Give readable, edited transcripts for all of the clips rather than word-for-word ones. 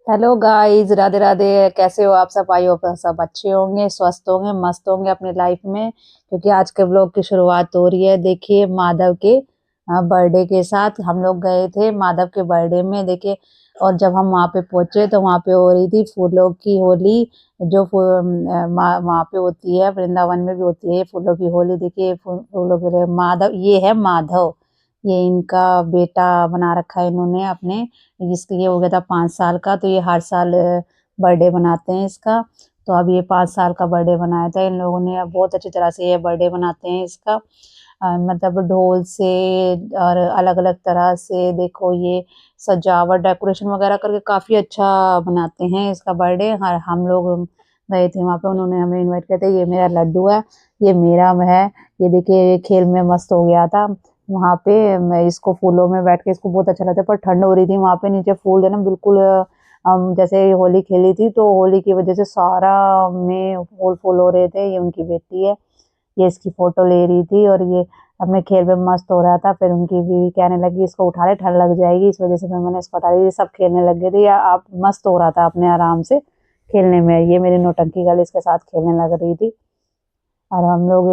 Hello guys, Radhe Radhe. कैसे हो आप सब? आई हो सब अच्छे होंगे, स्वस्थ होंगे, मस्त होंगे अपनी लाइफ में। क्योंकि आज के व्लॉग की शुरुआत हो रही है। देखिए, माधव के बर्थडे के साथ हम लोग गए थे माधव के बर्थडे में। देखिए, और जब हम वहाँ पे पहुंचे तो वहाँ पे हो रही थी फूलों की होली। जो वहाँ पे होती है, वृंदावन में भी होती है फूलों की होली। देखिए, फूलों के लिए माधव, ये है माधव, ये इनका बेटा बना रखा है इन्होंने अपने। इसके ये हो गया था 5 साल का, तो ये हर साल बर्थडे बनाते हैं इसका। तो अब ये 5 साल का बर्थडे बनाया था इन लोगों ने। अब बहुत अच्छी तरह से ये बर्थडे बनाते हैं इसका। मतलब ढोल से और अलग अलग तरह से, देखो ये सजावट डेकोरेशन वगैरह करके काफ़ी अच्छा बनाते हैं इसका बर्थडे। हर हम लोग गए थे वहाँ पे, उन्होंने हमें इनवाइट किया था। ये मेरा लड्डू है, ये मेरा है। ये देखिए, ये खेल में मस्त हो गया था वहाँ पे। मैं इसको फूलों में बैठ के, इसको बहुत अच्छा लगता है, पर ठंड हो रही थी वहाँ पे। नीचे फूल जो है ना बिल्कुल, हम जैसे होली खेली थी तो होली की वजह से सारा में फूल फूल हो रहे थे। ये उनकी बेटी है, ये इसकी फोटो ले रही थी और ये अपने खेल में मस्त हो रहा था। फिर उनकी बीवी कहने लगी इसको उठा ले, ठंड लग जाएगी। इस वजह से फिर मैंने इसको हटा ली। सब खेलने लग गए थे, या आप मस्त हो रहा था अपने आराम से खेलने में। ये मेरी नौटंकी गर्ल इसके साथ खेलने लग रही थी। और हम लोग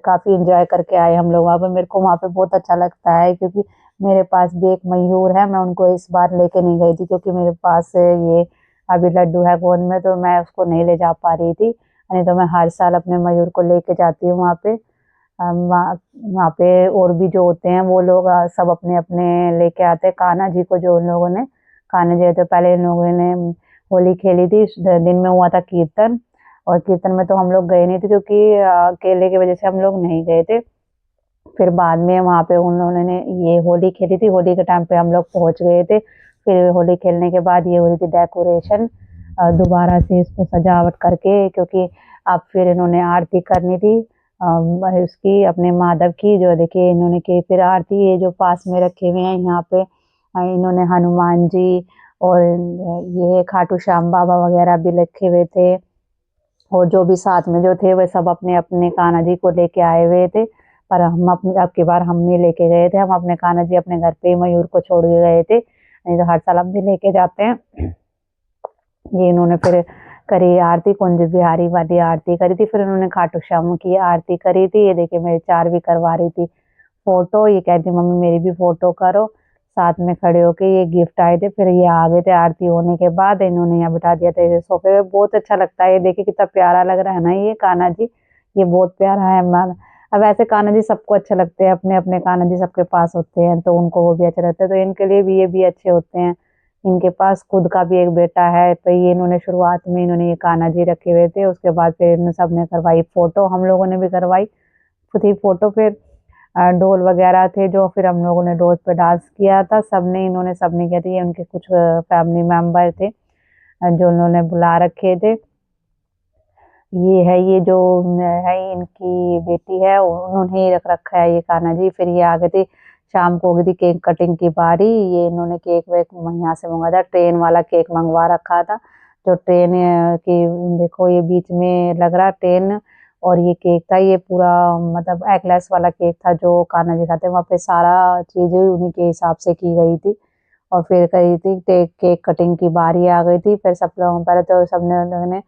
काफ़ी एंजॉय करके आए हम लोग वहाँ पे। मेरे को वहाँ पे बहुत अच्छा लगता है, क्योंकि मेरे पास भी एक मयूर है। मैं उनको इस बार लेके नहीं गई थी क्योंकि मेरे पास ये अभी लड्डू है गोद में, तो मैं उसको नहीं ले जा पा रही थी। नहीं तो मैं हर साल अपने मयूर को लेके जाती हूँ वहाँ पे। वहाँ वहाँ पे और भी जो होते हैं वो लोग सब अपने अपने लेके आते हैं। कान्हा जी को जो उन लोगों ने, कान्हा जी तो पहले इन लोगों ने होली खेली थी। दिन में हुआ था कीर्तन, और कीर्तन में तो हम लोग गए नहीं थे क्योंकि अकेले की वजह से हम लोग नहीं गए थे। फिर बाद में वहाँ पे उन लोगों ने ये होली खेली थी। होली के टाइम पे हम लोग पहुँच गए थे। फिर होली खेलने के बाद ये हो रही थी डेकोरेशन दोबारा से इसको सजावट करके, क्योंकि अब फिर इन्होंने आरती करनी थी उसकी, अपने माधव की। जो देखिए इन्होंने की फिर आरती, ये जो पास में रखे हुए हैं यहाँ पे, इन्होंने हनुमान जी और ये खाटू श्याम बाबा वगैरह भी रखे हुए थे। और जो भी साथ में जो थे वे सब अपने अपने कान्हा जी को लेके आए हुए थे। पर हम अपनी, अब की बार हम नहीं लेके गए थे। हम अपने कान्हा जी अपने घर पे ही मयूर को छोड़ के गए थे, नहीं तो हर साल हम भी लेके जाते हैं। ये इन्होंने फिर करी आरती, कुंज बिहारी वाली आरती करी थी। फिर इन्होंने खाटू श्याम की आरती करी थी। ये देखिए मेरी चार भी करवा रही थी फोटो। ये कहती मम्मी मेरी भी फोटो करो। साथ में खड़े होके ये गिफ्ट आए थे। फिर ये आ गए थे आरती होने के बाद, इन्होंने यहाँ बिठा दिया था इसे सोफे पे। बहुत अच्छा लगता है। ये देखिए कितना प्यारा लग रहा है ना ये कान्हा जी। ये बहुत प्यारा है मान। अब ऐसे कान्हा जी सबको अच्छे लगते हैं, अपने अपने कान्हा जी सबके पास होते हैं तो उनको वो भी अच्छे लगते हैं, तो इनके लिए भी ये भी अच्छे होते हैं। इनके पास खुद का भी एक बेटा है, तो ये इन्होंने शुरुआत में इन्होंने ये कान्हा जी रखे हुए थे। उसके बाद फिर इन सब ने करवाई फोटो, हम लोगों ने भी करवाई खुद ही फोटो। फिर ढोल वगैरह थे जो, फिर हम लोगों ने ढोल पे डांस किया था। सबने इन्होंने सबने किया था। ये उनके कुछ फैमिली मेंबर थे जो उन्होंने बुला रखे थे। ये है, ये जो है इनकी बेटी है, उन्होंने ही रख रखा है ये कान्हा जी। फिर ये आ गए थे, शाम को हो गई थी केक कटिंग की बारी। ये इन्होंने केक वेक यहाँ से मंगवाया था, ट्रेन वाला केक मंगवा रखा था। जो ट्रेन की, देखो ये बीच में लग रहा ट्रेन, और ये केक था, ये पूरा मतलब एगलेस वाला केक था जो कान्हा जी खाते हैं। वहाँ पे सारा चीज़ें उन्हीं के हिसाब से की गई थी। और फिर कही थी केक कटिंग की बारी आ गई थी। फिर सब लोग, पहले तो सबने लोगों ने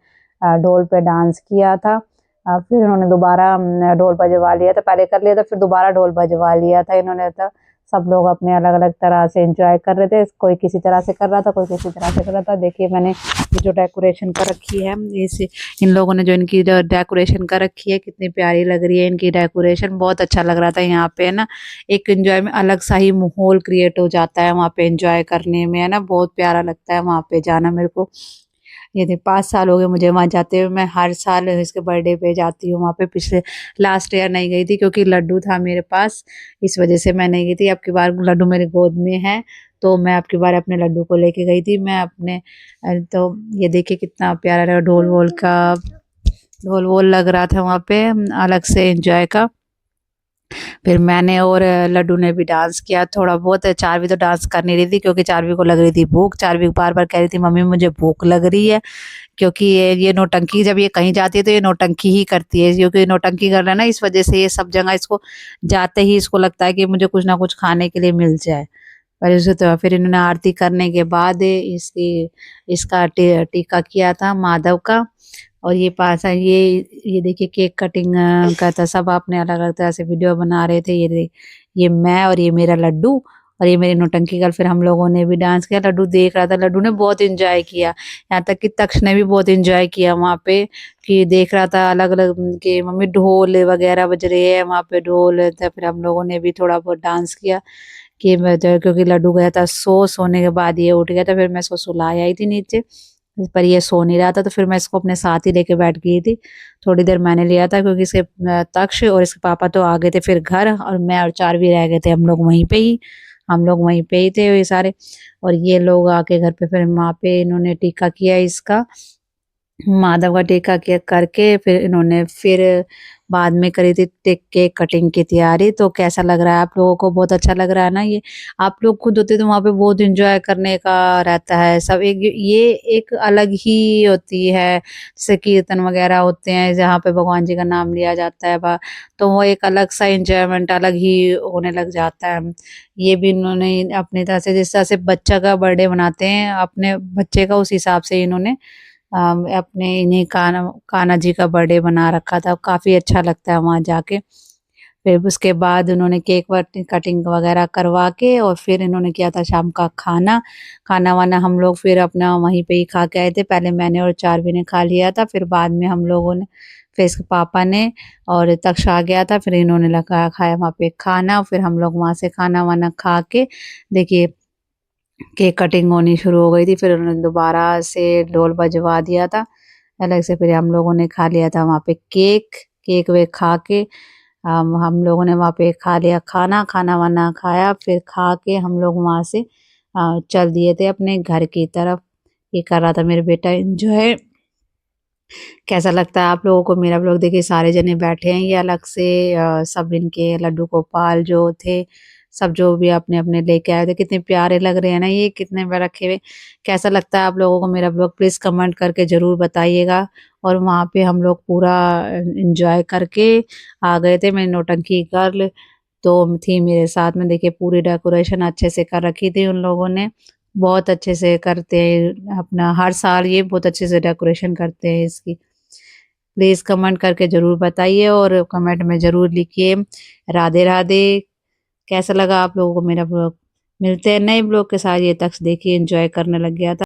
ढोल पे डांस किया था। फिर उन्होंने दोबारा ढोल बजवा लिया था, पहले कर लिया था फिर दोबारा ढोल बजवा लिया था इन्होंने। तो सब लोग अपने अलग अलग तरह से एंजॉय कर रहे थे। कोई किसी तरह से कर रहा था, कोई किसी तरह से कर रहा था। देखिए मैंने ये जो डेकोरेशन कर रखी है, इस इन लोगों ने जो इनकी जो डेकोरेशन कर रखी है, कितनी प्यारी लग रही है इनकी डेकोरेशन। बहुत अच्छा लग रहा था यहाँ पे, है ना। एक एंजॉय में अलग सा ही माहौल क्रिएट हो जाता है वहाँ पे एंजॉय करने में, है ना। बहुत प्यारा लगता है वहाँ पे जाना मेरे को। ये थे 5 साल हो गए मुझे वहाँ जाते हुए। मैं हर साल इसके बर्थडे पे जाती हूँ वहाँ पे। पिछले लास्ट ईयर नहीं गई थी क्योंकि लड्डू था मेरे पास, इस वजह से मैं नहीं गई थी। अब की बार लड्डू मेरे गोद में है, तो मैं अब की बार अपने लड्डू को लेके गई थी मैं अपने। तो ये देखिए कितना प्यारा लगा, ढोल वोल का ढोल वोल लग रहा था वहाँ पे, अलग से एंजॉय का। फिर मैंने और लड्डू ने भी डांस किया थोड़ा बहुत। चारवी तो डांस कर नहीं रही थी क्योंकि चारवी को लग रही थी भूख। चारवी बार बार कह रही थी मम्मी मुझे भूख लग रही है, क्योंकि ये नौटंकी, जब ये कहीं जाती है तो ये नौटंकी ही करती है। क्योंकि नौटंकी कर रहा है ना, इस वजह से ये सब जगह इसको जाते ही इसको लगता है कि मुझे कुछ ना कुछ खाने के लिए मिल जाए। और उसे तो फिर इन्होंने आरती करने के बाद इसका टीका किया था माधव का। और ये पास है ये देखिए केक कटिंग का था, सब अपने अलग अलग तरह से वीडियो बना रहे थे। ये मैं और ये मेरा लड्डू और ये मेरी नौटंकी गर्ल। फिर हम लोगों ने भी डांस किया, लड्डू देख रहा था, लड्डू ने बहुत एंजॉय किया। यहाँ तक कि तक्ष ने भी बहुत एंजॉय किया वहाँ पे, कि देख रहा था अलग अलग के मम्मी ढोल वगैरह बज रहे हैं वहाँ पे, ढोल था। फिर हम लोगों ने भी थोड़ा बहुत डांस किया कि क्योंकि लड्डू गया था सोने के बाद ये उठ गया था। फिर मैं इसको सुलाया आई थी नीचे, पर ये सो नहीं रहा था, तो फिर मैं इसको अपने साथ ही लेके बैठ गई थी। थोड़ी देर मैंने लिया था क्योंकि इसके तक्ष और इसके पापा तो आ गए थे फिर घर, और मैं और चार भी रह गए थे। हम लोग वहीं पे ही थे ये सारे। और ये लोग आके घर पे फिर वहाँ पे इन्होंने टीका किया इसका, माधव का टीका किया करके फिर इन्होंने फिर बाद में करी थी केक कटिंग की तैयारी। तो कैसा लग रहा है आप लोगों को? बहुत अच्छा लग रहा है ना? ये आप लोग खुद होते तो वहाँ पे बहुत एंजॉय करने का रहता है सब। एक ये एक अलग ही होती है, जैसे कीर्तन वगैरह होते हैं जहाँ पे भगवान जी का नाम लिया जाता है तो वो एक अलग सा एंजॉयमेंट अलग ही होने लग जाता है। ये भी इन्होंने अपनी तरह से, जिस तरह से बच्चा का बर्थडे मनाते हैं अपने बच्चे का, उस हिसाब से इन्होंने अपने इन्हीं कान्हा जी का बर्थडे बना रखा था। काफ़ी अच्छा लगता है वहाँ जाके। फिर उसके बाद उन्होंने केक कटिंग वगैरह करवा के और फिर इन्होंने किया था शाम का खाना। खाना वाना हम लोग फिर अपना वहीं पे ही खा के आए थे। पहले मैंने और चारवी ने खा लिया था, फिर बाद में हम लोगों ने, फिर इसके पापा ने और तक्ष आ गया था, फिर इन्होंने लगा खाया वहाँ पे खाना। फिर हम लोग वहाँ से खाना वाना खा के देखिए केक कटिंग होनी शुरू हो गई थी। फिर उन्होंने दोबारा से ढोल बजवा दिया था अलग से। फिर हम लोगों ने खा लिया था वहाँ पे केक वे खा के हम लोगों ने वहाँ पे खा लिया खाना वाना खाया। फिर खा के हम लोग वहाँ से चल दिए थे अपने घर की तरफ। ये कर रहा था मेरे बेटा एंजॉय। कैसा लगता है आप लोगों को मेरा ब्लॉग? देखिए सारे जने बैठे हैं ये अलग से, सब इनके लड्डू गोपाल जो थे, सब जो भी अपने अपने लेके आए थे। कितने प्यारे लग रहे हैं ना ये, कितने में रखे हुए। कैसा लगता है आप लोगों को मेरा ब्लॉग? प्लीज़ कमेंट करके ज़रूर बताइएगा। और वहाँ पे हम लोग पूरा एंजॉय करके आ गए थे। मेरी नौटंकी गर्ल तो थी मेरे साथ में। देखिए पूरी डेकोरेशन अच्छे से कर रखी थी उन लोगों ने। बहुत अच्छे से करते हैं अपना, हर साल ये बहुत अच्छे से डेकोरेशन करते हैं इसकी। प्लीज़ कमेंट करके ज़रूर बताइए और कमेंट में ज़रूर लिखिए राधे राधे। कैसा लगा आप लोगों को मेरा ब्लॉग? मिलते हैं नए ब्लॉग के साथ। ये तक देखिए एंजॉय करने लग गया था।